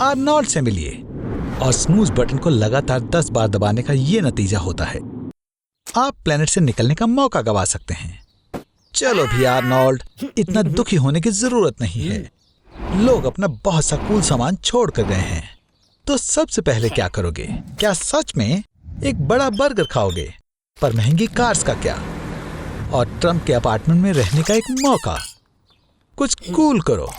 Arnold से मिलिए। और स्नूज बटन को लगातार 10 बार दबाने का ये नतीजा होता है, आप प्लेनेट से निकलने का मौका गवा सकते हैं। चलो भी आर्नोल्ड, इतना दुखी होने की जरूरत नहीं है। लोग अपना बहुत सा कूल सामान छोड़ कर गए हैं। तो सबसे पहले क्या करोगे? क्या सच में एक बड़ा बर्गर खाओगे? पर महंगी कार्स का क्या? और ट्रम्प के अपार्टमेंट में रहने का एक मौका? कुछ कूल करो।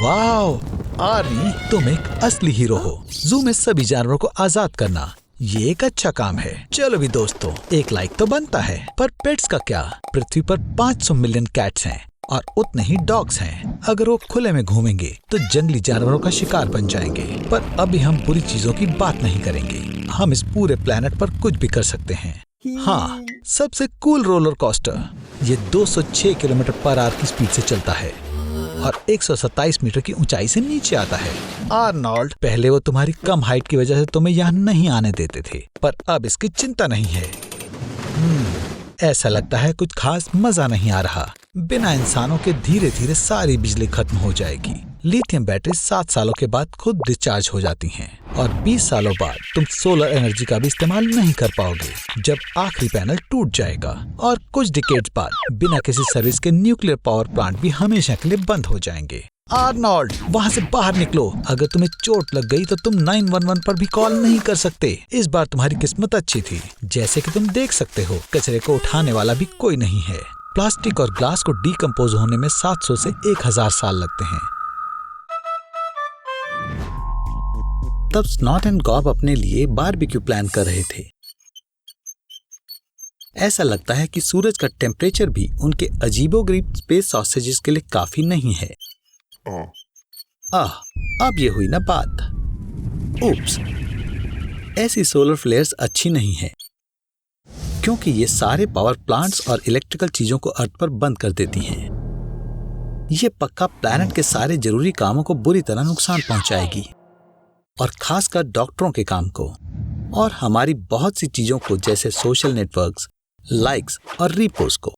वाओ आर्नी, तुम एक असली हीरो हो। जू में सभी जानवरों को आजाद करना, ये एक अच्छा काम है। चलो भी दोस्तों, एक लाइक तो बनता है। पर पेट्स का क्या? पृथ्वी पर 500 मिलियन कैट्स हैं और उतने ही डॉग्स हैं। अगर वो खुले में घूमेंगे तो जंगली जानवरों का शिकार बन जाएंगे। पर अभी हम बुरी चीजों की बात नहीं करेंगे। हम इस पूरे प्लेनेट पर कुछ भी कर सकते हैं। हाँ, सबसे कूल रोलर कोस्टर। ये 206 किलोमीटर पर आवर की स्पीड से चलता है और 127 मीटर की ऊंचाई से नीचे आता है। आर्नोल्ड, पहले वो तुम्हारी कम हाइट की वजह से तुम्हें यहाँ नहीं आने देते थे, पर अब इसकी चिंता नहीं है। ऐसा लगता है कुछ खास मजा नहीं आ रहा। बिना इंसानों के धीरे धीरे सारी बिजली खत्म हो जाएगी। लिथियम बैटरी 7 सालों के बाद खुद डिस्चार्ज हो जाती हैं और 20 सालों बाद तुम सोलर एनर्जी का भी इस्तेमाल नहीं कर पाओगे, जब आखिरी पैनल टूट जाएगा। और कुछ डिकेड्स बाद बिना किसी सर्विस के न्यूक्लियर पावर प्लांट भी हमेशा के लिए बंद हो जाएंगे। आर्नोल्ड, वहाँ से बाहर निकलो। अगर तुम्हें चोट लग गई तो तुम 911 पर भी कॉल नहीं कर सकते। इस बार तुम्हारी किस्मत अच्छी थी। जैसे कि तुम देख सकते हो, कचरे को उठाने वाला भी कोई नहीं है। प्लास्टिक और ग्लास को डीकम्पोज होने में 700 से 1000 साल लगते हैं। तब स्नॉट एंड गॉब अपने लिए बारबेक्यू प्लान कर रहे थे। ऐसा लगता है कि सूरज का टेम्परेचर भी उनके अजीबोगरीब स्पेस सॉसेजेस के लिए काफी नहीं है। अब ये हुई ना बात। उप्स, ऐसी सोलर फ्लेयर्स अच्छी नहीं है, क्योंकि ये सारे पावर प्लांट्स और इलेक्ट्रिकल चीजों को अर्थ पर बंद कर देती हैं। ये पक्का प्लैनेट के सारे जरूरी कामों को बुरी तरह नुकसान पहुंचाएगी, और खासकर डॉक्टरों के काम को और हमारी बहुत सी चीजों को, जैसे सोशल नेटवर्क्स, लाइक्स और रीपोस्ट को।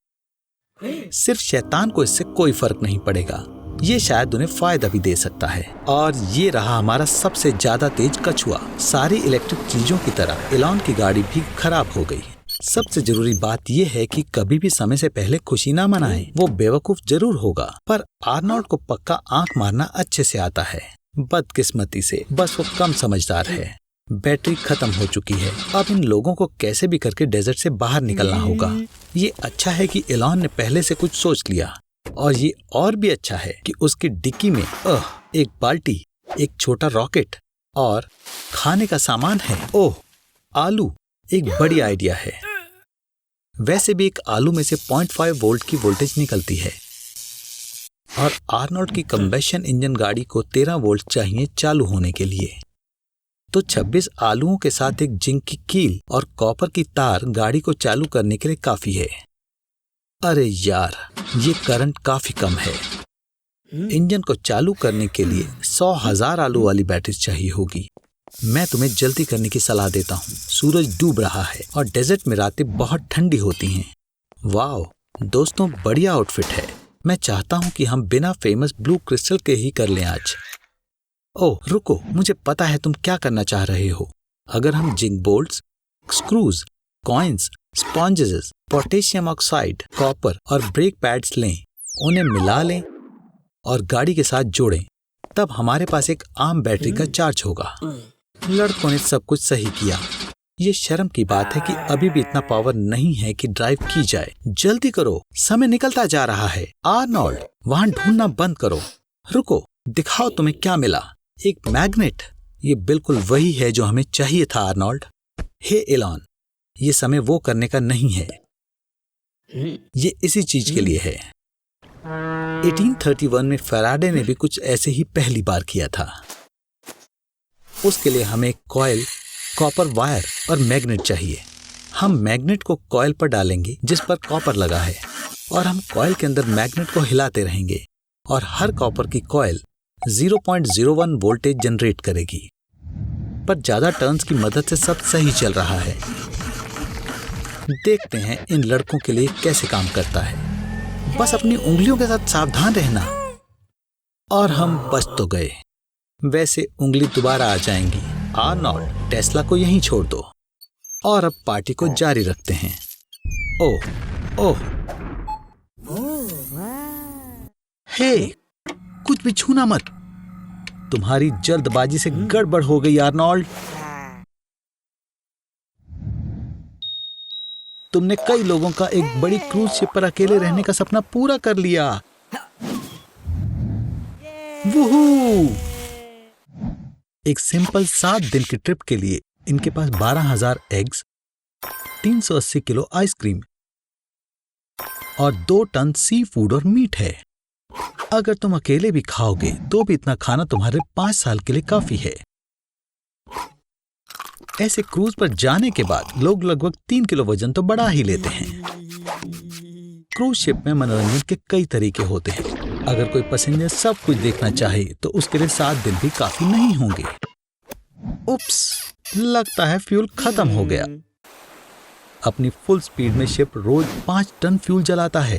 सिर्फ शैतान को इससे कोई फर्क नहीं पड़ेगा। ये शायद उन्हें फायदा भी दे सकता है। और ये रहा हमारा सबसे ज्यादा तेज कछुआ। सारी इलेक्ट्रिक चीजों की तरह एलॉन की गाड़ी भी खराब हो गई। सबसे जरूरी बात यह है कि कभी भी समय से पहले खुशी ना मनाएं। वो बेवकूफ जरूर होगा, पर आर्नोल्ड को पक्का आंख मारना अच्छे से आता है। बदकिस्मती से बस वो कम समझदार है। बैटरी खत्म हो चुकी है। अब इन लोगों को कैसे भी करके डेजर्ट से बाहर निकलना होगा। ये अच्छा है कि एलॉन ने पहले से कुछ सोच लिया, और ये और भी अच्छा है कि उसकी डिक्की में एक बाल्टी, एक छोटा रॉकेट और खाने का सामान है। ओह, आलू एक बड़ी आइडिया है। वैसे भी एक आलू में से 0.5 वोल्ट की वोल्टेज निकलती है, और आर्नोल्ड की कंबेशन इंजन गाड़ी को 13 वोल्ट चाहिए चालू होने के लिए। तो 26 आलूओं के साथ एक जिंक की कील और कॉपर की तार गाड़ी को चालू करने के लिए काफी है। अरे यार, ये करंट काफी कम है। इंजन को चालू करने के लिए 100,000 आलू वाली बैटरी चाहिए होगी। मैं तुम्हें जल्दी करने की सलाह देता हूँ। सूरज डूब रहा है और डेजर्ट में रातें बहुत ठंडी होती हैं। वाओ दोस्तों, बढ़िया आउटफिट है। मैं चाहता हूँ कि हम बिना फेमस ब्लू क्रिस्टल के ही कर लें आज। ओह रुको, मुझे पता है तुम क्या करना चाह रहे हो। अगर हम zinc bolts, screws, coins, sponges, potassium oxide, copper और ब्रेक पैड्स लें, उन्हें मिला लें और गाड़ी के साथ जोड़ें, तब हमारे पास एक आम बैटरी का चार्ज होगा। लड़कों ने सब कुछ सही किया। ये शर्म की बात है कि अभी भी इतना पावर नहीं है कि ड्राइव की जाए। जल्दी करो, समय निकलता जा रहा है। आर्नोल्ड, वहां ढूंढना बंद करो। रुको, दिखाओ तुम्हें क्या मिला। एक मैग्नेट। ये बिल्कुल वही है जो हमें चाहिए था आर्नोल्ड। हे एलॉन, ये समय वो करने का नहीं है, ये इसी चीज के लिए है। 1831 में फैराडे ने भी कुछ ऐसे ही पहली बार किया था। उसके लिए हमें कॉइल, कॉपर वायर और मैग्नेट चाहिए। हम मैग्नेट को कॉइल पर डालेंगे जिस पर कॉपर लगा है, और हम कॉइल के अंदर मैग्नेट को हिलाते रहेंगे, और हर कॉपर की कॉइल 0.01 वोल्टेज जनरेट करेगी। पर ज्यादा टर्न्स की मदद से सब सही चल रहा है। देखते हैं इन लड़कों के लिए कैसे काम करता है। बस अपनी उंगलियों के साथ सावधान रहना। और हम बच तो गए। वैसे उंगली दोबारा आ जाएंगी। आर्नोल्ड, टेस्ला को यहीं छोड़ दो और अब पार्टी को जारी रखते हैं। ओह ओह, हे, कुछ भी छूना मत। तुम्हारी जल्दबाजी से गड़बड़ हो गई आर्नोल्ड। तुमने कई लोगों का एक बड़ी क्रूज शिप पर अकेले रहने का सपना पूरा कर लिया। वूहू! एक सिंपल 7 दिन की ट्रिप के लिए इनके पास 12,000 एग्स, 380 किलो आइसक्रीम और 2 टन सी फूड और मीट है। अगर तुम अकेले भी खाओगे तो भी इतना खाना तुम्हारे 5 साल के लिए काफी है। ऐसे क्रूज पर जाने के बाद लोग लगभग 3 किलो वजन तो बढ़ा ही लेते हैं। क्रूज शिप में मनोरंजन के कई तरीके होते हैं। अगर कोई पैसेंजर सब कुछ देखना चाहे तो उसके लिए 7 दिन भी काफी नहीं होंगे। उप्स, लगता है फ्यूल खत्म हो गया। अपनी फुल स्पीड में शिप रोज 5 टन फ्यूल जलाता है।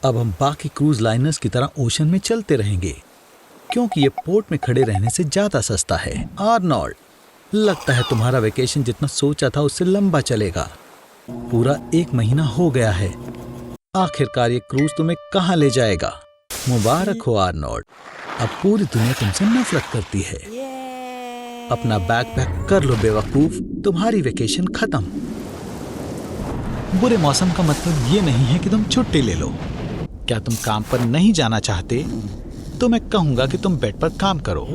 अब हम बाकी क्रूज लाइनर्स की तरह ओशन में चलते रहेंगे क्योंकि ये पोर्ट में खड़े रहने से ज्यादा सस्ता है। आर्नोल्ड, लगता है तुम्हारा वेकेशन जितना सोचा था उससे लंबा चलेगा। पूरा 1 महीना हो गया है। आखिरकार ये क्रूज तुम्हें कहाँ ले जाएगा? मुबारक हो आर्नोल्ड, अब पूरी दुनिया तुमसे नफरत करती है। अपना बैग पैक कर लो बेवकूफ, तुम्हारी वेकेशन खत्म। बुरे मौसम का मतलब ये नहीं है कि तुम छुट्टी ले लो। क्या तुम काम पर नहीं जाना चाहते तो मैं कहूंगा कि तुम बेड पर काम करो।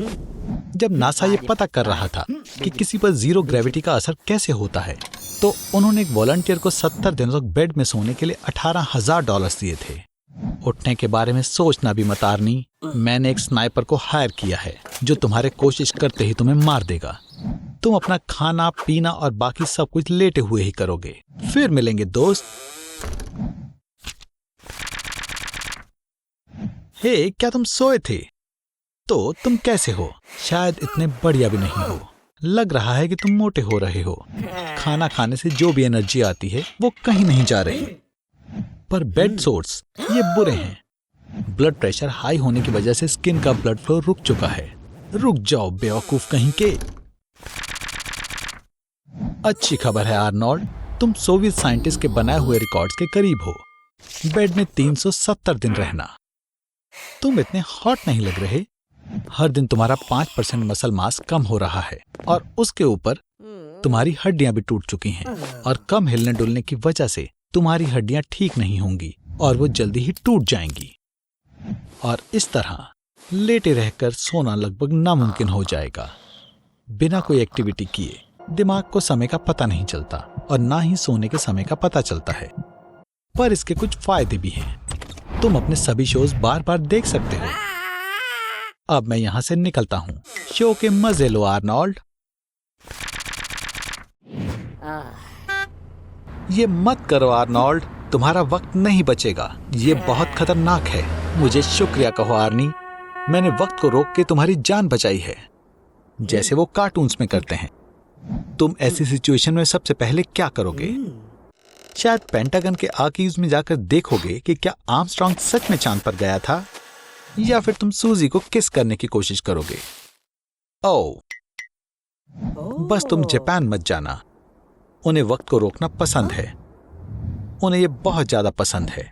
जब नासा ये पता कर रहा था कि किसी पर जीरो ग्रेविटी का असर कैसे होता है तो उन्होंने एक वॉलंटियर को 70 दिनों तक बेड में सोने के लिए $18,000 दिए थे। उठने के बारे में सोचना भी मत आर्नी। मैंने एक स्नाइपर को हायर किया है जो तुम्हारे कोशिश करते ही तुम्हें मार देगा। तुम अपना खाना पीना और बाकी सब कुछ लेटे हुए ही करोगे। फिर मिलेंगे दोस्त। हे, क्या तुम सोए थे? तो तुम कैसे हो? शायद इतने बढ़िया भी नहीं हो। लग रहा है कि तुम मोटे हो रहे हो। खाना खाने से जो भी एनर्जी आती है वो कहीं नहीं जा रही। पर बेड सोर्स ये बुरे हैं। ब्लड प्रेशर हाई होने की वजह से स्किन का ब्लड फ्लो रुक चुका है। रुक जाओ बेवकूफ कहीं के। अच्छी खबर है आर्नोल्ड, तुम सोवियत साइंटिस्ट के बनाए हुए रिकॉर्ड्स के करीब हो। बेड में 370 दिन रहना। तुम इतने हॉट नहीं लग रहे। हर दिन तुम्हारा 5% मसल मास कम हो रहा है और उसके ऊपर तुम्हारी हड्डियां भी टूट चुकी हैं और कम हिलने डुलने की वजह से तुम्हारी हड्डियां ठीक नहीं होंगी और वो जल्दी ही टूट जाएंगी। और इस तरह लेटे रहकर सोना लगभग नामुमकिन हो जाएगा। बिना कोई एक्टिविटी किए दिमाग को समय का पता नहीं चलता और ना ही सोने के समय का पता चलता है। पर इसके कुछ फायदे भी हैं। तुम अपने सभी शोज बार बार देख सकते हो। अब मैं यहां से निकलता हूं। शो के मजे लो आर्नोल्ड। ये मत करो आर्नोल्ड, तुम्हारा वक्त नहीं बचेगा। ये बहुत खतरनाक है। मुझे शुक्रिया कहो आर्नी, मैंने वक्त को रोक के तुम्हारी जान बचाई है, जैसे वो कार्टून्स में करते हैं। तुम ऐसी सिचुएशन में सबसे पहले क्या करोगे? शायद पेंटागन के आर्काइव्स में जाकर देखोगे कि क्या आर्मस्ट्रॉन्ग सच में चांद पर गया था, या फिर तुम सूजी को किस करने की कोशिश करोगे। ओह, बस तुम जापान मत जाना। उन्हें वक्त को रोकना पसंद है। उन्हें यह बहुत ज्यादा पसंद है।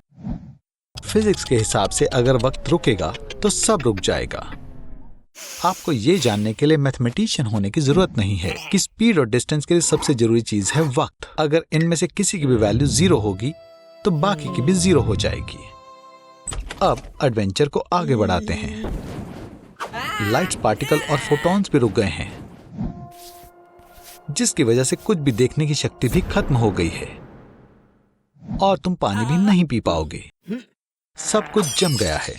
फिजिक्स के हिसाब से अगर वक्त रुकेगा तो सब रुक जाएगा। आपको ये जानने के लिए मैथमेटिशियन होने की जरूरत नहीं है कि स्पीड और डिस्टेंस के लिए सबसे जरूरी चीज है वक्त। अगर इनमें से किसी की भी वैल्यू 0 होगी तो बाकी की भी 0 हो जाएगी। अब एडवेंचर को आगे बढ़ाते हैं। लाइट्स, पार्टिकल और फोटॉन्स भी रुक गए हैं, जिसकी वजह से कुछ भी देखने की शक्ति भी खत्म हो गई है और तुम पानी भी नहीं पी पाओगे। सब कुछ जम गया है।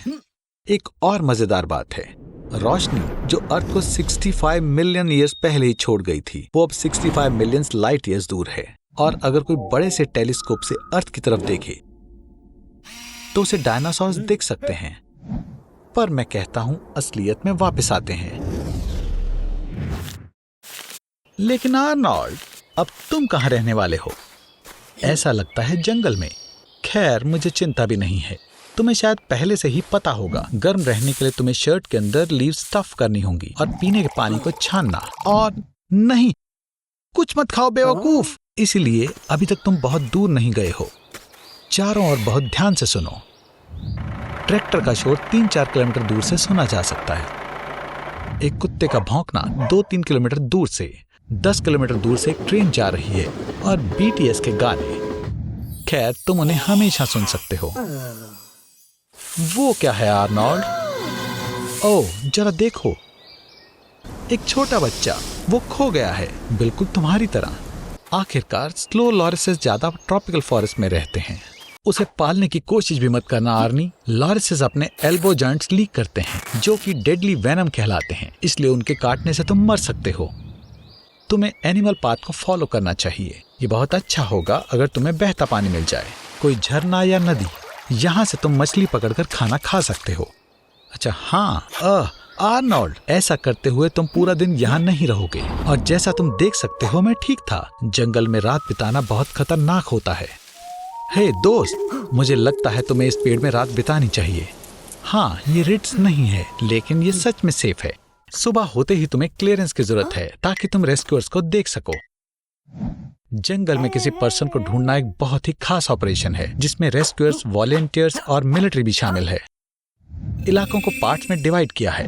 एक और मजेदार बात है, रोशनी जो अर्थ को 65 मिलियन ईयर्स पहले ही छोड़ गई थी, वो अब 65 मिलियन लाइट ईयर्स दूर है। और अगर कोई बड़े से टेलीस्कोप से अर्थ की तरफ देखे तो उसे डायनासोर्स दिख सकते हैं। पर मैं कहता हूं असलियत में वापस आते हैं। लेकिन आर्नोल्ड, अब तुम कहां रहने वाले हो? ऐसा लगता है जंगल में। खैर, मुझे चिंता भी नहीं है। तुम्हें शायद पहले से ही पता होगा, गर्म रहने के लिए तुम्हें शर्ट के अंदर लीव स्टफ करनी होंगी और पीने के पानी को छानना। और नहीं, कुछ मत खाओ बेवकूफ। इसलिए अभी तक तुम बहुत दूर नहीं गए हो। चारों ओर बहुत ध्यान से सुनो। ट्रैक्टर का शोर 3-4 किलोमीटर दूर से सुना जा सकता है। एक कुत्ते का भौंकना 2-3 किलोमीटर दूर से, 10 किलोमीटर दूर से एक ट्रेन जा रही है और BTS के गाने। खैर, तुम उन्हें हमेशा सुन सकते हो। वो क्या है आर्नोल्ड? ओह, जरा देखो, एक छोटा बच्चा, वो खो गया है, बिल्कुल तुम्हारी तरह। आखिरकार स्लो लॉरिसेस ज्यादा ट्रॉपिकल फॉरेस्ट में रहते हैं। उसे पालने की कोशिश भी मत करना आर्नी। लॉरिसेस अपने एल्बो जॉइंट्स लीक करते हैं, जो कि डेडली वेनम कहलाते हैं, इसलिए उनके काटने से तुम मर सकते हो। तुम्हें एनिमल पाथ को फॉलो करना चाहिए। ये बहुत अच्छा होगा अगर तुम्हें बहता पानी मिल जाए, कोई झरना या नदी। यहाँ से तुम मछली पकड़कर खाना खा सकते हो। अच्छा हाँ, आर्नोल्ड, ऐसा करते हुए तुम पूरा दिन यहाँ नहीं रहोगे। और जैसा तुम देख सकते हो, मैं ठीक था। जंगल में रात बिताना बहुत खतरनाक होता है। हे दोस्त, मुझे लगता है तुम्हें इस पेड़ में रात बितानी चाहिए। हाँ, ये रिट्स नहीं है, लेकिन ये सच में सेफ है। सुबह होते ही तुम्हें क्लियरेंस की जरूरत है ताकि तुम रेस्क्यूअर्स को देख सको। जंगल में किसी पर्सन को ढूंढना एक बहुत ही खास ऑपरेशन है, जिसमें रेस्क्यूअर्स, वॉलेंटियर्स और मिलिट्री भी शामिल है। इलाकों को पार्ट्स में डिवाइड किया है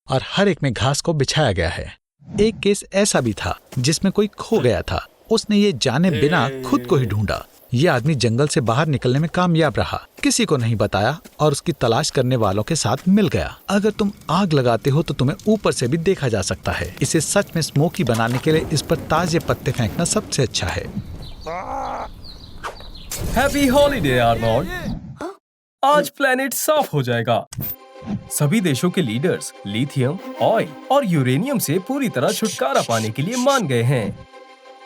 और हर एक में घास को बिछाया गया है। एक केस ऐसा भी था जिसमें कोई खो गया था। उसने ये जाने बिना खुद को ही ढूंढा। ये आदमी जंगल से बाहर निकलने में कामयाब रहा, किसी को नहीं बताया और उसकी तलाश करने वालों के साथ मिल गया। अगर तुम आग लगाते हो तो तुम्हें ऊपर से भी देखा जा सकता है। इसे सच में स्मोकी बनाने के लिए इस पर ताजे पत्ते फेंकना सबसे अच्छा है। Happy holiday Arnold. आज प्लेनेट साफ हो जाएगा। सभी देशों के लीडर्स लिथियम, ऑयल और यूरेनियम से पूरी तरह छुटकारा पाने के लिए मान गए हैं।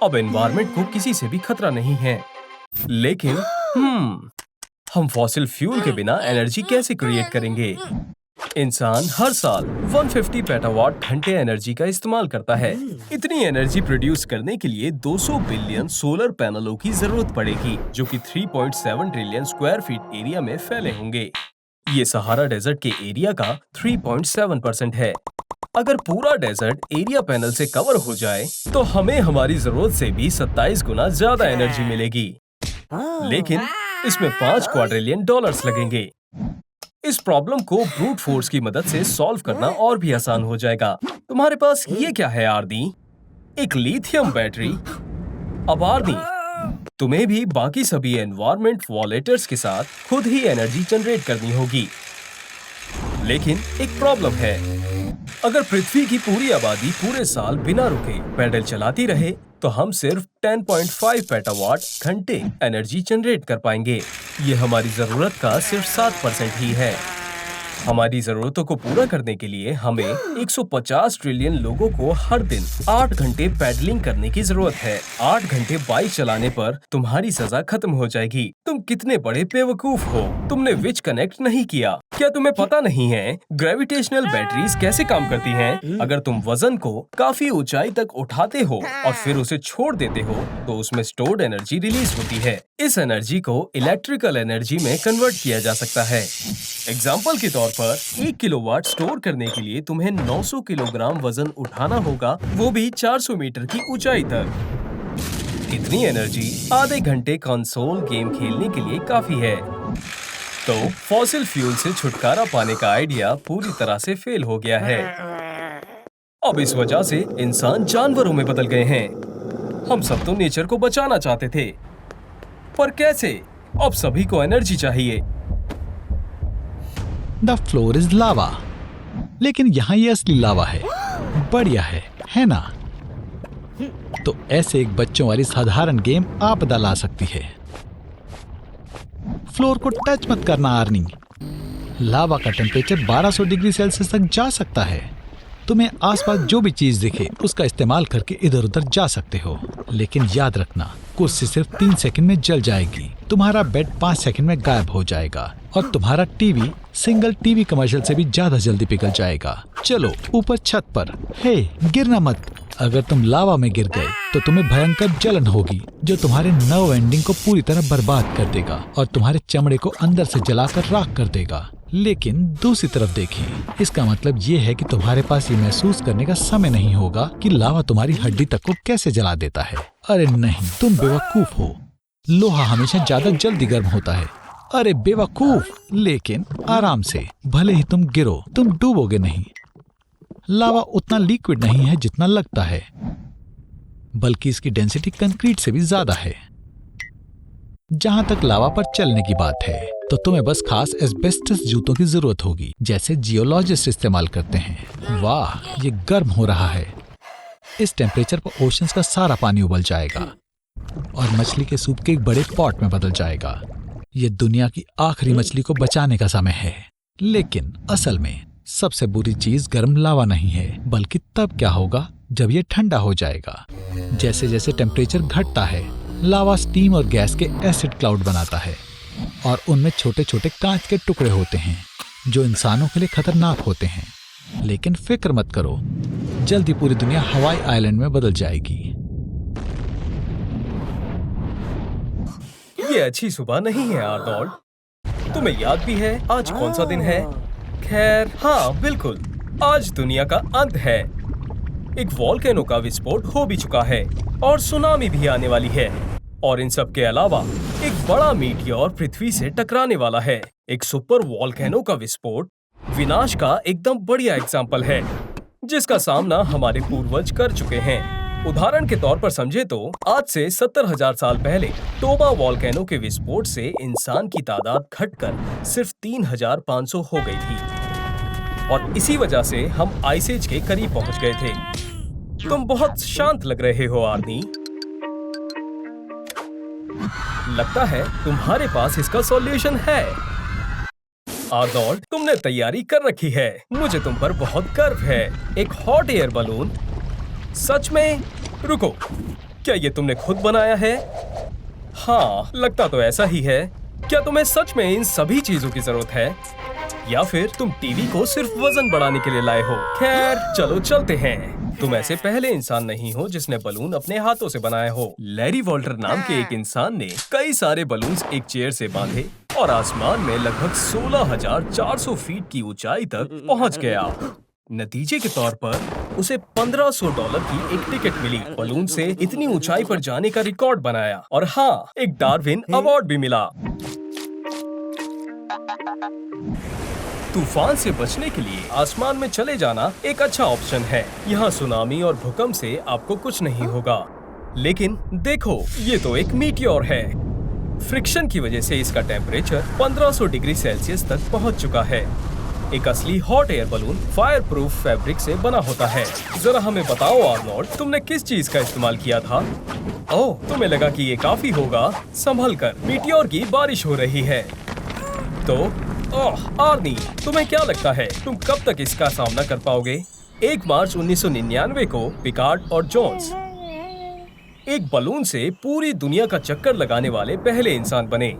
अब एनवायरनमेंट को किसी से भी खतरा नहीं है। लेकिन हम फॉसिल फ्यूल के बिना एनर्जी कैसे क्रिएट करेंगे? इंसान हर साल 150 पेटावाट घंटे एनर्जी का इस्तेमाल करता है। इतनी एनर्जी प्रोड्यूस करने के लिए 200 बिलियन सोलर पैनलों की जरूरत पड़ेगी, जो कि 3.7 ट्रिलियन स्क्वायर फीट एरिया में फैले होंगे। ये सहारा डेजर्ट के एरिया का 3.7% है। अगर पूरा डेजर्ट एरिया पैनल से कवर हो जाए तो हमें हमारी जरूरत से भी 27 गुना ज्यादा एनर्जी मिलेगी। लेकिन इसमें $5 क्वाड्रिलियन लगेंगे। इस प्रॉब्लम को ब्रूट फोर्स की मदद से सॉल्व करना और भी आसान हो जाएगा। तुम्हारे पास ये क्या है आर्नी? एक लिथियम बैटरी। अब आर्नी, तुम्हें भी बाकी सभी एनवायरनमेंट वॉलेटर्स के साथ खुद ही एनर्जी जनरेट करनी होगी। लेकिन एक प्रॉब्लम है। अगर पृथ्वी की पूरी आबादी पूरे साल बिना रुके पैडल चलाती रहे तो हम सिर्फ 10.5 पेटावाट घंटे एनर्जी जनरेट कर पाएंगे। ये हमारी जरूरत का सिर्फ 7% ही है। हमारी जरूरतों को पूरा करने के लिए हमें 150 ट्रिलियन लोगों को हर दिन 8 घंटे पैडलिंग करने की जरूरत है। 8 घंटे बाइक चलाने पर तुम्हारी सजा खत्म हो जाएगी। तुम कितने बड़े बेवकूफ हो, तुमने विच कनेक्ट नहीं किया। क्या तुम्हें पता नहीं है ग्रेविटेशनल बैटरीज कैसे काम करती हैं? अगर तुम वजन को काफी ऊंचाई तक उठाते हो और फिर उसे छोड़ देते हो तो उसमें स्टोर्ड एनर्जी रिलीज होती है। इस एनर्जी को इलेक्ट्रिकल एनर्जी में कन्वर्ट किया जा सकता है। एग्जाम्पल के तौर पर 1 किलोवाट स्टोर करने के लिए तुम्हें 900 किलोग्राम वजन उठाना होगा, वो भी 400 मीटर की ऊंचाई तक। इतनी एनर्जी आधे घंटे कंसोल गेम खेलने के लिए काफी है। तो फॉसिल फ्यूल से छुटकारा पाने का आइडिया पूरी तरह से फेल हो गया है। अब इस वजह से इंसान जानवरों में बदल गए हैं। हम सब तो नेचर को बचाना चाहते थे, पर कैसे? अब सभी को एनर्जी चाहिए। द फ्लोर इज लावा, लेकिन यहाँ ये असली लावा है। बढ़िया है ना? तो ऐसे एक बच्चों वाली साधारण गेम आपदा ला सकती है। फ्लोर को टच मत करना आर्नी। लावा का टेम्परेचर 1200 डिग्री सेल्सियस तक जा सकता है। तुम्हें आसपास जो भी चीज दिखे उसका इस्तेमाल करके इधर उधर जा सकते हो, लेकिन याद रखना कुर्सी सिर्फ 3 सेकंड में जल जाएगी, तुम्हारा बेड 5 सेकंड में गायब हो जाएगा और तुम्हारा टीवी सिंगल टीवी कमर्शियल से भी ज्यादा जल्दी पिघल जाएगा। चलो ऊपर छत पर। हे, गिरना मत, अगर तुम लावा में गिर गए तो तुम्हें भयंकर जलन होगी जो तुम्हारे नर्व एंडिंग को पूरी तरह बर्बाद कर देगा और तुम्हारे चमड़े को अंदर से जलाकर राख कर देगा। लेकिन दूसरी तरफ देखें, इसका मतलब ये है कि तुम्हारे पास ये महसूस करने का समय नहीं होगा कि लावा तुम्हारी हड्डी तक को कैसे जला देता है। अरे नहीं, तुम बेवकूफ हो। लोहा हमेशा ज्यादा जल्दी गर्म होता है। अरे बेवकूफ, लेकिन आराम से, भले ही तुम गिरो, तुम डूबोगे नहीं। लावा उतना लिक्विड नहीं है जितना लगता है, बल्कि इसकी डेंसिटी कंक्रीट से भी ज्यादा है। जहां तक लावा पर चलने की बात है तो तुम्हें बस खास एस्बेस्टस जूतों की जरूरत होगी, जैसे जियोलॉजिस्ट इस्तेमाल करते हैं। वाह, ये गर्म हो रहा है। इस टेम्परेचर पर ओशंस का सारा पानी उबल जाएगा और मछली के सूप के एक बड़े पॉट में बदल जाएगा। ये दुनिया की आखिरी मछली को बचाने का समय है। लेकिन असल में सबसे बुरी चीज गर्म लावा नहीं है, बल्कि तब क्या होगा जब ये ठंडा हो जाएगा। जैसे जैसे टेम्परेचर घटता है, लावा स्टीम और गैस के एसिड क्लाउड बनाता है और उनमें छोटे छोटे कांच के टुकड़े होते हैं जो इंसानों के लिए खतरनाक होते हैं। लेकिन फिक्र मत करो, जल्दी पूरी दुनिया हवाई आइलैंड में बदल जाएगी। ये अच्छी सुबह नहीं है आर्नोल्ड। तुम्हें याद भी है आज कौन सा दिन है? खैर हाँ बिल्कुल, आज दुनिया का अंत है। एक वोल्केनो का विस्फोट हो भी चुका है और सुनामी भी आने वाली है। और इन सब के अलावा एक बड़ा मीटियोर पृथ्वी से टकराने वाला है। एक सुपर वोल्केनो का विस्फोट विनाश का एकदम बढ़िया एग्जाम्पल है, जिसका सामना हमारे पूर्वज कर चुके हैं। उदाहरण के तौर पर समझे तो आज से 70,000 साल पहले टोबा वोल्केनो के विस्फोट से इंसान की तादाद घटकर सिर्फ 3,500 हो गई थी और इसी वजह से हम आइस एज के करीब पहुंच गए थे। तुम बहुत शांत लग रहे हो आर्नी। लगता है तुम्हारे पास इसका सॉल्यूशन है। आर्नोल्ड, तुमने तैयारी कर रखी है। मुझे तुम पर बहुत गर्व है। एक हॉट एयर बलून? सच में? रुको, क्या ये तुमने खुद बनाया है? हाँ, लगता तो ऐसा ही है। क्या तुम्हें सच में इन सभी चीजों की जरूरत है, या फिर तुम टीवी को सिर्फ वजन बढ़ाने के लिए लाए हो? खैर चलो चलते हैं। तुम ऐसे पहले इंसान नहीं हो जिसने बलून अपने हाथों से बनाया हो। लैरी वॉल्टर नाम के एक इंसान ने कई सारे बलून्स एक चेयर से बांधे और आसमान में लगभग 16,400 फीट की ऊंचाई तक पहुंच गया। नतीजे के तौर पर उसे $1,500 की एक टिकट मिली। बलून से इतनी ऊंचाई पर जाने का रिकॉर्ड बनाया और हाँ, एक डार्विन अवार्ड भी मिला। तूफान से बचने के लिए आसमान में चले जाना एक अच्छा ऑप्शन है। यहाँ सुनामी और भूकंप से आपको कुछ नहीं होगा। लेकिन देखो, ये तो एक मीटियोर है। फ्रिक्शन की वजह से इसका टेम्परेचर 1500 डिग्री सेल्सियस तक पहुँच चुका है। एक असली hot air balloon fire proof fabric से बना होता है। जरा हमें बताओ आर्नोल्ड, तुमने किस चीज का इस्तेमाल किया था? ओह, तुम्हें लगा कि ये काफी होगा। संभल कर, मीटियोर की बारिश हो रही है। तो आर्नी, तुम्हें क्या लगता है तुम कब तक इसका सामना कर पाओगे? 1 मार्च 1999 को पिकार्ड और जोन्स एक बलून से पूरी दुनिया का चक्कर लगाने वाले पहले इंसान बने,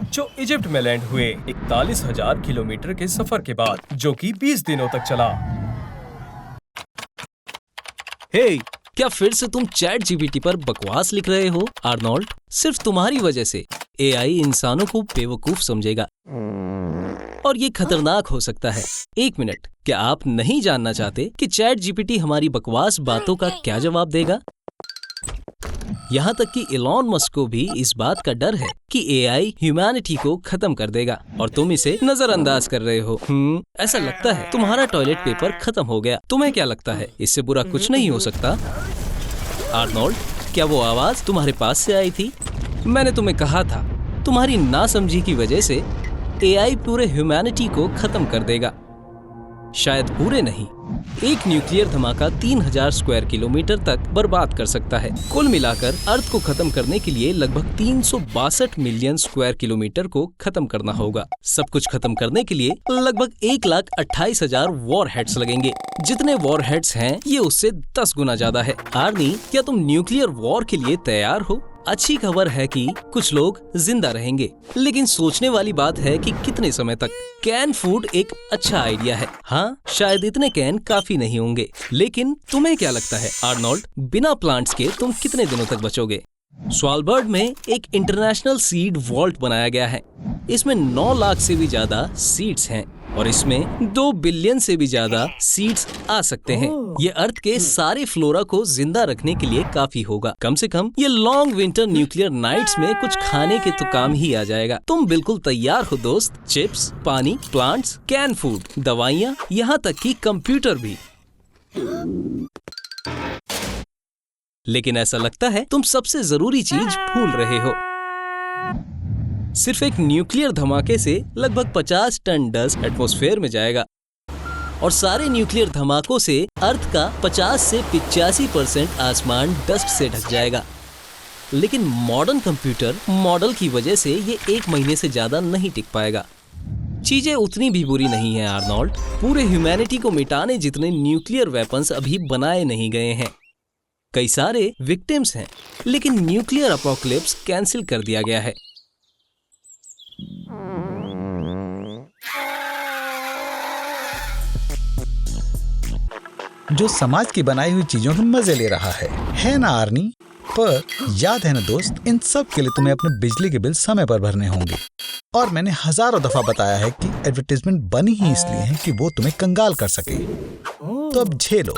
जो इजिप्ट में लैंड हुए 41,000 किलोमीटर के सफर के बाद, जो कि 20 दिनों तक चला। हे, क्या फिर से तुम चैट जीपीटी पर बकवास लिख रहे हो आर्नोल्ड? सिर्फ तुम्हारी वजह से एआई इंसानों को बेवकूफ समझेगा और ये खतरनाक हो सकता है। 1 मिनट, क्या आप नहीं जानना चाहते कि चैट जीपीटी हमारी बकवास बातों का क्या जवाब देगा? यहाँ तक कि इलॉन मस्क को भी इस बात का डर है कि एआई ह्यूमैनिटी को खत्म कर देगा और तुम इसे नजरअंदाज कर रहे हो। ऐसा लगता है तुम्हारा टॉयलेट पेपर खत्म हो गया। तुम्हें क्या लगता है, इससे बुरा कुछ नहीं हो सकता? आर्नोल्ड, क्या वो आवाज तुम्हारे पास से आई थी? मैंने तुम्हें कहा था, तुम्हारी नासमझी की वजह से एआई पूरे ह्यूमैनिटी को खत्म कर देगा। शायद पूरे नहीं, एक न्यूक्लियर धमाका 3,000 स्क्वायर किलोमीटर तक बर्बाद कर सकता है। कुल मिलाकर अर्थ को खत्म करने के लिए लगभग 362 मिलियन स्क्वायर किलोमीटर को खत्म करना होगा। सब कुछ खत्म करने के लिए लगभग 1,28,000 वॉरहेड्स लगेंगे। जितने वॉरहेड्स हैं, ये उससे 10 गुना ज्यादा है। आर्नी, क्या तुम न्यूक्लियर वॉर के लिए तैयार हो? अच्छी खबर है कि कुछ लोग जिंदा रहेंगे, लेकिन सोचने वाली बात है कि कितने समय तक। कैन फूड एक अच्छा आइडिया है। हाँ, शायद इतने कैन काफी नहीं होंगे, लेकिन तुम्हें क्या लगता है आर्नोल्ड, बिना प्लांट्स के तुम कितने दिनों तक बचोगे? स्वालबर्ड में एक इंटरनेशनल सीड वॉल्ट बनाया गया है। इसमें 9 लाख से भी ज्यादा सीड्स हैं और इसमें 2 बिलियन से भी ज्यादा सीड्स आ सकते हैं। ये अर्थ के सारे फ्लोरा को जिंदा रखने के लिए काफी होगा। कम से कम ये लॉन्ग विंटर न्यूक्लियर नाइट्स में कुछ खाने के तो काम ही आ जाएगा। तुम बिल्कुल तैयार हो दोस्त। चिप्स, पानी, प्लांट्स, कैन फूड, दवाइयाँ, यहाँ तक कि कंप्यूटर भी। लेकिन ऐसा लगता है तुम सबसे जरूरी चीज भूल रहे हो। सिर्फ एक न्यूक्लियर धमाके से लगभग 50 टन डस्ट एटमॉस्फेयर में जाएगा और सारे न्यूक्लियर धमाकों से अर्थ का 50 से 85% आसमान डस्ट से ढक जाएगा। लेकिन मॉडर्न कंप्यूटर मॉडल की वजह से ये 1 महीने से ज्यादा नहीं टिक पाएगा। चीजें उतनी भी बुरी नहीं है आर्नोल्ड। पूरे ह्यूमैनिटी को मिटाने जितने न्यूक्लियर वेपन्स अभी बनाए नहीं गए हैं। कई सारे विक्टिम्स हैं, लेकिन न्यूक्लियर अपोकलिप्स कैंसिल कर दिया गया है। जो समाज की बनाई हुई चीजों के मजे ले रहा है ना आर्नी? पर याद है ना दोस्त, इन सब के लिए तुम्हें अपने बिजली के बिल समय पर भरने होंगे। और मैंने हजारों दफा बताया है कि एडवर्टाइजमेंट बनी ही इसलिए है कि वो तुम्हें कंगाल कर सके। तो अब झेलो,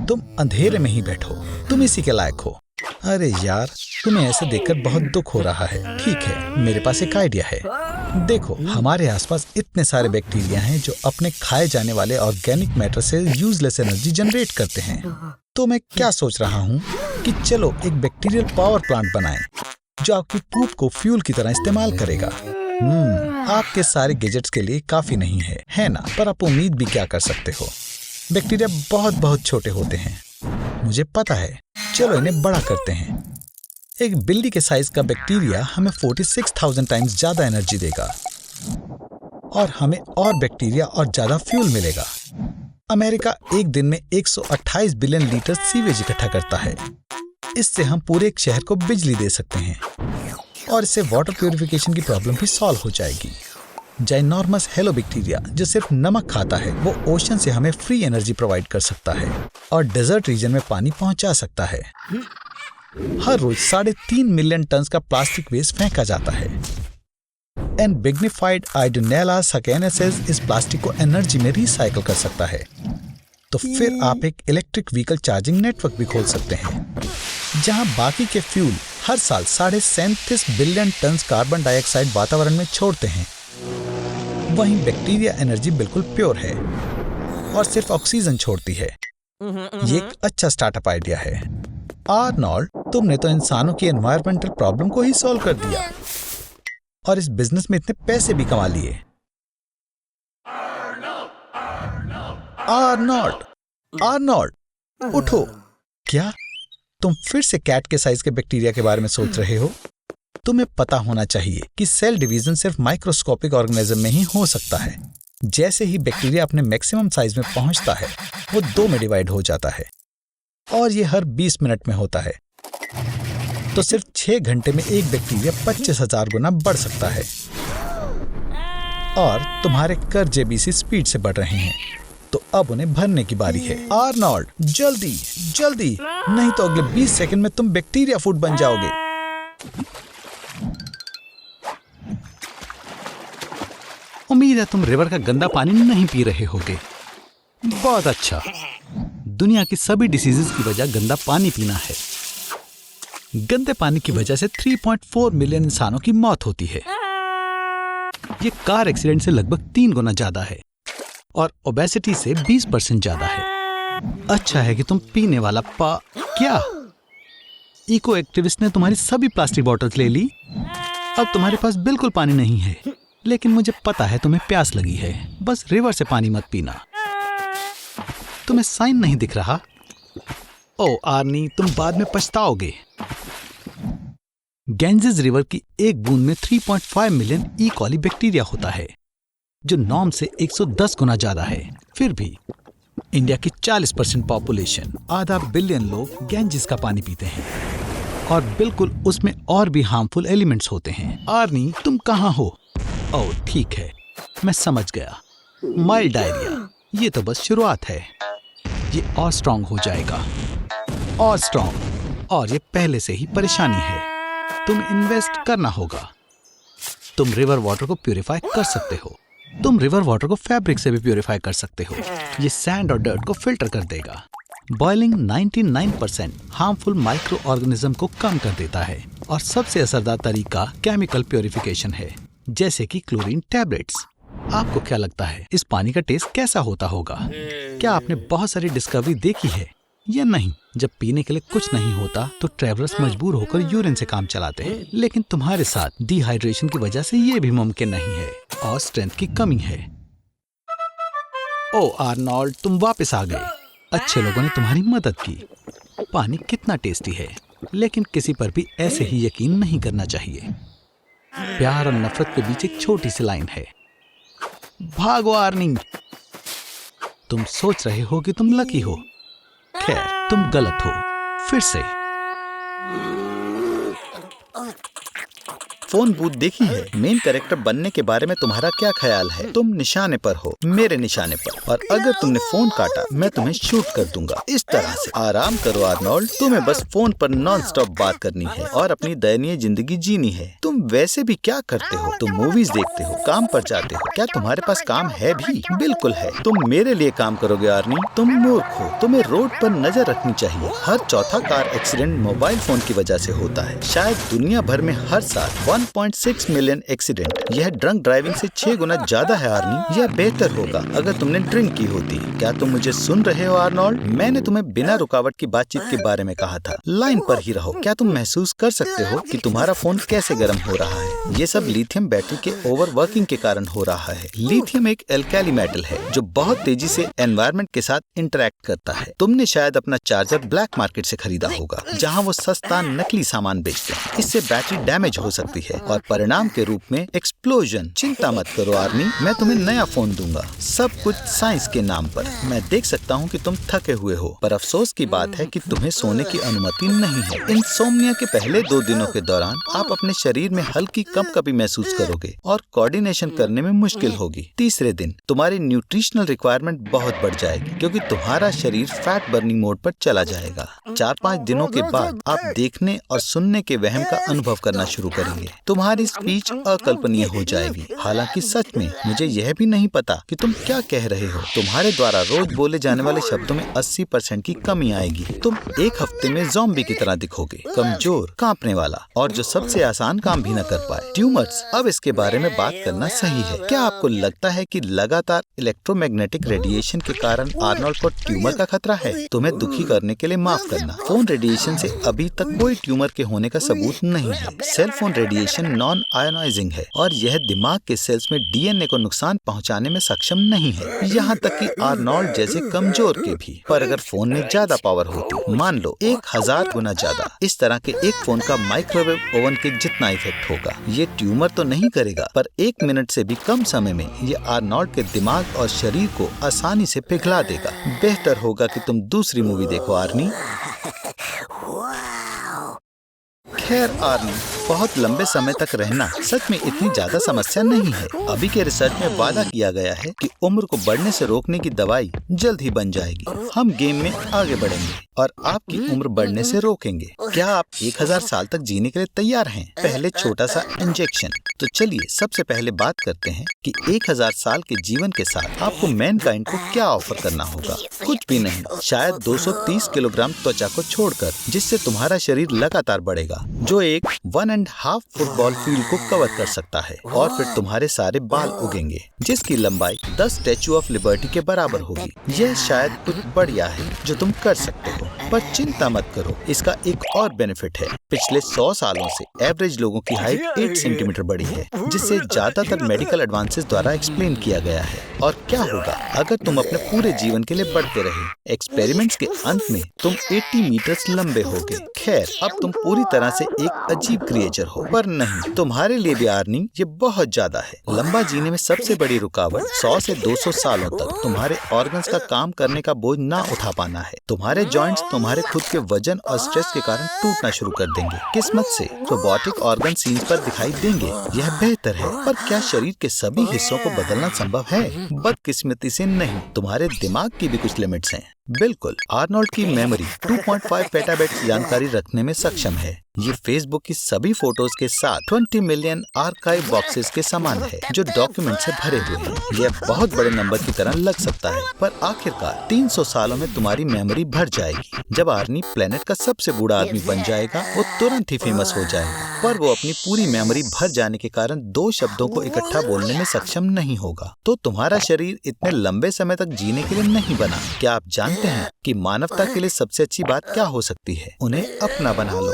तुम अंधेरे में ही बैठो, तुम इसी के लायक हो। अरे यार, तुम्हें ऐसे देखकर बहुत दुख हो रहा है। ठीक है, मेरे पास एक आइडिया है। देखो, हमारे आसपास इतने सारे बैक्टीरिया हैं जो अपने खाए जाने वाले ऑर्गेनिक मैटर से यूजलेस एनर्जी जनरेट करते हैं। तो मैं क्या सोच रहा हूँ कि चलो एक बैक्टीरियल पावर प्लांट बनाएं जो आपकी पूप को फ्यूल की तरह इस्तेमाल करेगा। आपके सारे गैजेट्स के लिए काफी नहीं है ना? पर आप उम्मीद भी क्या कर सकते हो? बैक्टीरिया बहुत बहुत छोटे होते हैं, मुझे पता है। चलो इन्हें बड़ा करते हैं। एक बिल्ली के साइज का बैक्टीरिया हमें 46,000 टाइम्स ज्यादा एनर्जी देगा और हमें और बैक्टीरिया और ज्यादा फ्यूल मिलेगा। अमेरिका एक दिन में 128 बिलियन लीटर सीवेज इकट्ठा करता है। इससे हम पूरे एक शहर को बिजली दे सकते हैं और इससे वाटर प्यूरिफिकेशन की प्रॉब्लम भी सॉल्व हो जाएगी। जाइनॉर्मस हेलो बैक्टीरिया जो सिर्फ नमक खाता है, वो ओशन से हमें फ्री एनर्जी प्रोवाइड कर सकता है और डेजर्ट रीजन में पानी पहुंचा सकता है। हर रोज 3.5 मिलियन टन का प्लास्टिक वेस्ट फेंका जाता है। एंड बिग्निफाइड आइडोनेला सकेनेसेस इस प्लास्टिक को एनर्जी में रिसाइकल कर सकता है। तो फिर आप एक इलेक्ट्रिक व्हीकल चार्जिंग नेटवर्क भी खोल सकते हैं, जहां बाकी के फ्यूल हर साल 37.5 बिलियन टन कार्बन डाइऑक्साइड वातावरण में छोड़ते हैं। वहीं बैक्टीरिया एनर्जी बिल्कुल प्योर है और सिर्फ ऑक्सीजन छोड़ती है। ये एक अच्छा स्टार्टअप आइडिया है। आर्नोल्ड, तुमने तो इंसानों की एनवायरमेंटल प्रॉब्लम को ही सॉल्व कर दिया और इस बिजनेस में इतने पैसे भी कमा लिए। आर्नोल्ड, उठो। क्या तुम फिर से कैट के साइज के बैक्टीरिया के बारे में सोच रहे हो? तुम्हें पता होना चाहिए कि सेल डिवीजन सिर्फ माइक्रोस्कोपिक ऑर्गेनिज्म में ही हो सकता है। जैसे ही बैक्टीरिया अपने मैक्सिमम साइज में पहुंचता है, वो 2 में डिवाइड हो जाता है और ये हर 20 मिनट में होता है। तो सिर्फ 6 घंटे में एक बैक्टीरिया 25,000 गुना बढ़ सकता है और तुम्हारे कर्जे भी इसी स्पीड से बढ़ रहे हैं। तो अब उन्हें भरने की बारी है। आर्नोल्ड, जल्दी जल्दी, नहीं तो अगले 20 सेकंड में तुम बैक्टीरिया फूड बन जाओगे। उम्मीद है तुम रिवर का गंदा पानी नहीं पी रहे होगे। बहुत अच्छा। दुनिया की सभी डिसीजेस की वजह गंदा पानी पीना है। गंदे पानी की वजह से 3.4 मिलियन इंसानों की मौत होती है। ये कार एक्सीडेंट से लगभग 3 गुना ज्यादा है और ओबेसिटी से 20% ज्यादा है। अच्छा है कि तुम पीने वाला क्या? इको एक्टिविस्ट ने तुम्हारी सभी प्लास्टिक बॉटल्स ले ली। अब तुम्हारे पास बिल्कुल पानी नहीं है, लेकिन मुझे पता है तुम्हें प्यास लगी है। बस रिवर से पानी मत पीना। तुम्हें साइन नहीं दिख रहा? ओ आर्नी, तुम बाद में पछताओगे। गैंजेस रिवर की एक बूंद में 3.5 मिलियन ई कॉली बैक्टीरिया होता है, जो नॉर्म से 110 गुना ज्यादा है। फिर भी इंडिया की 40% पॉपुलेशन, 0.5 बिलियन लोग गैंजेस का पानी पीते हैं। और बिल्कुल उसमें और भी हार्मफुल एलिमेंट्स होते हैं। आर्नी, तुम कहाँ हो? ओह ठीक है, मैं समझ गया। माइल्ड डायरिया, ये तो बस शुरुआत है। ये और स्ट्रांग हो जाएगा, और स्ट्रांग, और ये पहले से ही परेशानी है। तुम इन्वेस्ट करना होगा। तुम रिवर वाटर को प्यूरिफाई कर सकते हो। तुम रिवर वाटर को फैब्रिक से भी प्यूरिफाई कर सकते हो। ये सैंड और डर्ट को फिल्टर कर देगा। बॉइलिंग 99% हार्मफुल माइक्रो ऑर्गेनिज्म को कम कर देता है। और सबसे असरदार तरीका केमिकल प्यूरिफिकेशन है, जैसे कि क्लोरीन टैबलेट्स। आपको क्या लगता है इस पानी का टेस्ट कैसा होता होगा? क्या आपने बहुत सारी डिस्कवरी देखी है या नहीं? जब पीने के लिए कुछ नहीं होता तो ट्रैवलर्स मजबूर होकर यूरिन से काम चलाते हैं, लेकिन तुम्हारे साथ डिहाइड्रेशन की वजह से ये भी मुमकिन नहीं है और स्ट्रेंथ की कमी है। ओ आर्नोल्ड, तुम वापस आ गए। अच्छे लोगों ने तुम्हारी मदद की। पानी कितना टेस्टी है, लेकिन किसी पर भी ऐसे ही यकीन नहीं करना चाहिए। प्यार और नफरत के बीच एक छोटी सी लाइन है। भागो आर्नी। तुम सोच रहे हो कि तुम लकी हो। खैर, तुम गलत हो। फिर से। फोन बूथ देखी है? मेन कैरेक्टर बनने के बारे में तुम्हारा क्या ख्याल है? तुम निशाने पर हो, मेरे निशाने पर, और अगर तुमने फोन काटा मैं तुम्हें शूट कर दूंगा। इस तरह से। आराम करो आर्नोल्ड, तुम्हें बस फोन पर नॉन स्टॉप बात करनी है और अपनी दयनीय जिंदगी जीनी है। तुम वैसे भी क्या करते हो? तुम मूवीज देखते हो, काम पर जाते हो। क्या तुम्हारे पास काम है भी? बिल्कुल है। तुम मेरे लिए काम करोगे आर्नी? तुम मूर्ख हो। तुम्हें रोड पर नजर रखनी चाहिए। हर चौथा कार एक्सीडेंट मोबाइल फोन की वजह से होता है। शायद दुनिया भर में हर साल 1.6 मिलियन एक्सीडेंट। यह ड्रंक ड्राइविंग से 6 गुना ज्यादा है आर्नी। यह बेहतर होगा अगर तुमने ड्रिंक की होती। क्या तुम मुझे सुन रहे हो आर्नोल्ड? मैंने तुम्हें बिना रुकावट की बातचीत के बारे में कहा था। लाइन पर ही रहो। क्या तुम महसूस कर सकते हो कि तुम्हारा फोन कैसे गर्म हो रहा है? ये सब लिथियम बैटरी के ओवरवर्किंग के कारण हो रहा है। लिथियम एक एल्काली मेटल है जो बहुत तेजी से एनवायरनमेंट के साथ इंटरेक्ट करता है। तुमने शायद अपना चार्जर ब्लैक मार्केट से खरीदा होगा, जहाँ वो सस्ता नकली सामान बेचते हैं। इससे बैटरी डैमेज हो सकती है और परिणाम के रूप में एक्सप्लोजन। चिंता मत करो आर्नी, मैं तुम्हें नया फोन दूंगा। सब कुछ साइंस के नाम पर। मैं देख सकता हूँ कि तुम थके हुए हो, पर अफसोस की बात है कि तुम्हें सोने की अनुमति नहीं है। इंसोम्निया के पहले 2 दिनों के दौरान आप अपने शरीर में हल्की कंपकपी महसूस करोगे और कोऑर्डिनेशन करने में मुश्किल होगी। तीसरे दिन तुम्हारी न्यूट्रिशनल रिक्वायरमेंट बहुत बढ़ जाएगी, क्योंकि तुम्हारा शरीर फैट बर्निंग मोड पर चला जाएगा। 4-5 दिनों के बाद आप देखने और सुनने के वहम का अनुभव करना शुरू करेंगे। तुम्हारी स्पीच अकल्पनीय हो जाएगी। हालांकि सच में मुझे यह भी नहीं पता कि तुम क्या कह रहे हो। तुम्हारे द्वारा रोज बोले जाने वाले शब्दों में 80% की कमी आएगी। तुम 1 हफ्ते में ज़ॉम्बी की तरह दिखोगे, कमजोर, कांपने वाला, और जो सबसे आसान काम भी न कर पाए। ट्यूमर्स। अब इसके बारे में बात करना सही है। क्या आपको लगता है कि लगातार इलेक्ट्रोमैग्नेटिक रेडिएशन के कारण आर्नोल्ड को ट्यूमर का खतरा है? तुम्हें दुखी करने के लिए माफ करना। फोन रेडिएशन से अभी तक कोई ट्यूमर के होने का सबूत नहीं है। Cell phone radiation non ionizing है और यह दिमाग के सेल्स में डीएनए को नुकसान पहुंचाने में सक्षम नहीं है, यहाँ तक कि आर्नोल्ड जैसे कमजोर के भी। पर अगर फोन में ज्यादा पावर होती, मान लो 1000 गुना ज्यादा, इस तरह के एक फोन का माइक्रोवेव ओवन के जितना इफेक्ट होगा। ये ट्यूमर तो नहीं करेगा, पर 1 मिनट से भी कम समय में ये आर्नोल्ड के दिमाग और शरीर को आसानी से पिघला देगा। बेहतर होगा कि तुम दूसरी मूवी देखो आर्नी। खैर आर्नी, बहुत लंबे समय तक रहना सच में इतनी ज्यादा समस्या नहीं है। अभी के रिसर्च में वादा किया गया है कि उम्र को बढ़ने से रोकने की दवाई जल्द ही बन जाएगी। हम गेम में आगे बढ़ेंगे और आपकी उम्र बढ़ने से रोकेंगे। क्या आप 1000 साल तक जीने के लिए तैयार हैं? पहले छोटा सा इंजेक्शन। तो चलिए सबसे पहले बात करते हैं कि 1000 साल के जीवन के साथ आपको मैनकाइंड को क्या ऑफर करना होगा। कुछ भी नहीं, शायद 230 किलोग्राम त्वचा को छोड़कर, जिससे तुम्हारा शरीर लगातार बढ़ेगा, जो एक 1.5 फुटबॉल फील्ड को कवर कर सकता है। और फिर तुम्हारे सारे बाल उगेंगे, जिसकी लंबाई 10 स्टैच्यू ऑफ लिबर्टी के बराबर होगी। यह शायद कुछ बढ़िया है जो तुम कर सकते हो, पर चिंता मत करो, इसका एक और बेनिफिट है। पिछले 100 सालों से एवरेज लोगों की हाइट 8 सेंटीमीटर बढ़ी है, जिसे ज्यादातर मेडिकल एडवांसेस द्वारा एक्सप्लेन किया गया है। और क्या होगा अगर तुम अपने पूरे जीवन के लिए बढ़ते रहे? एक्सपेरिमेंट्स के अंत में तुम 80 मीटर्स लंबे होगे। खैर, अब तुम पूरी तरह से एक अजीब क्रिएचर हो, पर नहीं, तुम्हारे लिए भी आर्नी ये बहुत ज्यादा है। लंबा जीने में सबसे बड़ी रुकावट 100 से 200 सालों तक तुम्हारे ऑर्गन्स का काम करने का बोझ ना उठा पाना है। तुम्हारे जॉइंट्स तुम्हारे खुद के वजन और स्ट्रेस के कारण टूटना शुरू कर देंगे। किस्मत से रोबोटिक ऑर्गन सीन पर दिखाई देंगे, यह बेहतर है, पर क्या शरीर के सभी हिस्सों को बदलना संभव है? बदकिस्मती से नहीं, तुम्हारे दिमाग की भी कुछ लिमिट्स हैं। बिल्कुल, आर्नोल्ड की मेमोरी 2.5 पेटाबाइट्स जानकारी रखने में सक्षम है। ये फेसबुक की सभी फोटोज के साथ 20 मिलियन आर्काइव बॉक्सेस के समान है, जो डॉक्यूमेंट से भरे हुए हैं। यह बहुत बड़े नंबर की तरह लग सकता है, पर आखिरकार 300 सालों में तुम्हारी मेमोरी भर जाएगी। जब आर्नी प्लेनेट का सबसे बूढ़ा आदमी बन जाएगा, वो तुरंत ही फेमस हो जाएगा, पर वो अपनी पूरी मेमोरी भर जाने के कारण 2 शब्दों को इकट्ठा बोलने में सक्षम नहीं होगा। तो तुम्हारा शरीर इतने लंबे समय तक जीने के लिए नहीं बना। क्या आप जानते हैं कि मानवता के लिए सबसे अच्छी बात क्या हो सकती है? उन्हें अपना बना लो।